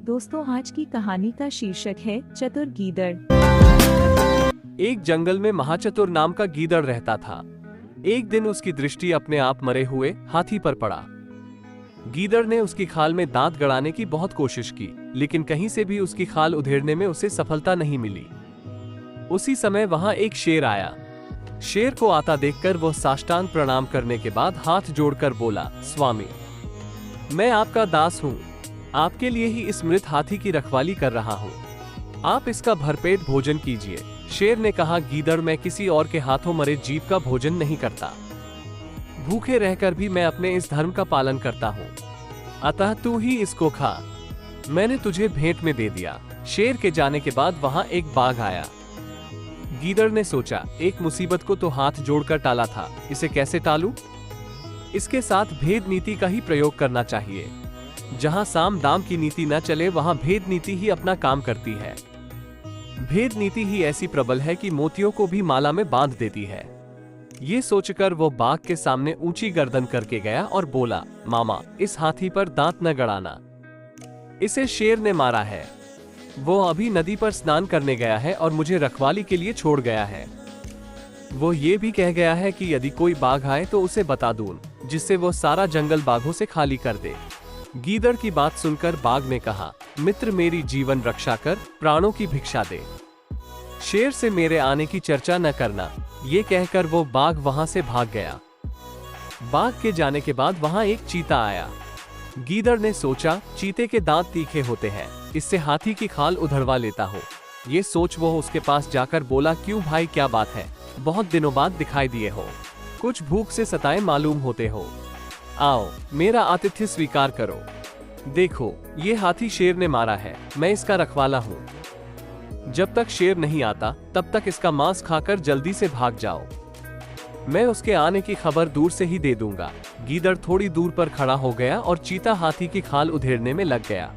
दोस्तों, आज की कहानी का शीर्षक है चतुर गीदड़। एक जंगल में महाचतुर नाम का गीदड़ रहता था। एक दिन उसकी दृष्टि अपने आप मरे हुए हाथी पर पड़ा। गीदड़ ने उसकी खाल में दांत गड़ाने की बहुत कोशिश की, लेकिन कहीं से भी उसकी खाल उधेड़ने में उसे सफलता नहीं मिली। उसी समय वहां एक शेर आया। शेर को आता देखकर वह साष्टांग प्रणाम करने के बाद हाथ जोड़कर बोला, स्वामी, मैं आपका दास हूं। आपके लिए ही इस मृत हाथी की रखवाली कर रहा हूं। आप इसका भरपेट भोजन कीजिए। शेर ने कहा, गीदड़, मैं किसी और के हाथों मरे जीव का भोजन नहीं करता। भूखे रहकर भी मैं अपने इस धर्म का पालन करता हूं। अतः तू ही इसको खा। मैंने तुझे भेंट में दे दिया। शेर के जाने के बाद वहां एक बाघ आया। गीदड़ ने सोचा, एक मुसीबत को तो हाथ जोड़कर टाला था, इसे कैसे टालूं? इसके साथ भेद नीति का ही प्रयोग करना चाहिए। जहां साम दाम की नीति न चले, वहां भेद नीति ही अपना काम करती है। भेद नीति ही ऐसी प्रबल है कि मोतियों को भी माला में बांध देती है। ये सोचकर वो बाघ के सामने ऊंची गर्दन करके गया और बोला, मामा, इस हाथी पर दांत न गड़ाना। इसे शेर ने मारा है। वो अभी नदी पर स्नान करने गया है और मुझे रखवाली के लिए छोड़ गया है। वो ये भी कह गया है कि यदि कोई बाघ आए तो उसे बता दूं, जिससे वो सारा जंगल बाघों से खाली कर दे। गीदड़ की बात सुनकर बाघ ने कहा, मित्र, मेरी जीवन रक्षा कर, प्राणों की भिक्षा दे। शेर से मेरे आने की चर्चा न करना। ये कहकर वो बाघ वहां से भाग गया। बाघ के जाने के बाद वहां एक चीता आया। गीदड़ ने सोचा, चीते के दांत तीखे होते हैं, इससे हाथी की खाल उधड़वा लेता हो। ये सोच वो उसके पास जाकर बोला, क्यों भाई, क्या बात है? बहुत दिनों बाद दिखाई दिए हो, कुछ भूख से सताए मालूम होते हो। आओ, मेरा आतिथ्य स्वीकार करो। देखो, ये हाथी शेर ने मारा है, मैं इसका रखवाला हूँ। जब तक शेर नहीं आता तब तक इसका मांस खाकर जल्दी से भाग जाओ। मैं उसके आने की खबर दूर से ही दे दूंगा। गीदड़ थोड़ी दूर पर खड़ा हो गया और चीता हाथी की खाल उधेड़ने में लग गया।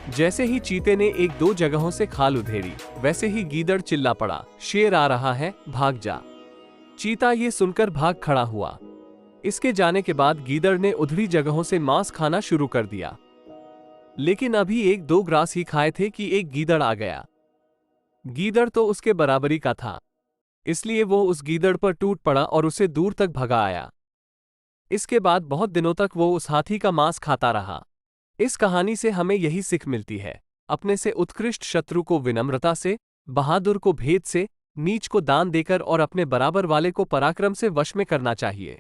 जैसे ही चीते ने एक दो जगहों से खाल उधेड़ी, वैसे ही गीदड़ चिल्ला पड़ा, शेर आ रहा है, भाग जा। चीता ये सुनकर भाग खड़ा हुआ। इसके जाने के बाद गीदड़ ने उधड़ी जगहों से मांस खाना शुरू कर दिया। लेकिन अभी एक दो ग्रास ही खाए थे कि एक गीदड़ आ गया। गीदड़ तो उसके बराबरी का था, इसलिए वो उस गीदड़ पर टूट पड़ा और उसे दूर तक भगा आया। इसके बाद बहुत दिनों तक वो उस हाथी का मांस खाता रहा। इस कहानी से हमें यही सीख मिलती है, अपने से उत्कृष्ट शत्रु को विनम्रता से, बहादुर को भेद से, नीच को दान देकर और अपने बराबर वाले को पराक्रम से वश में करना चाहिए।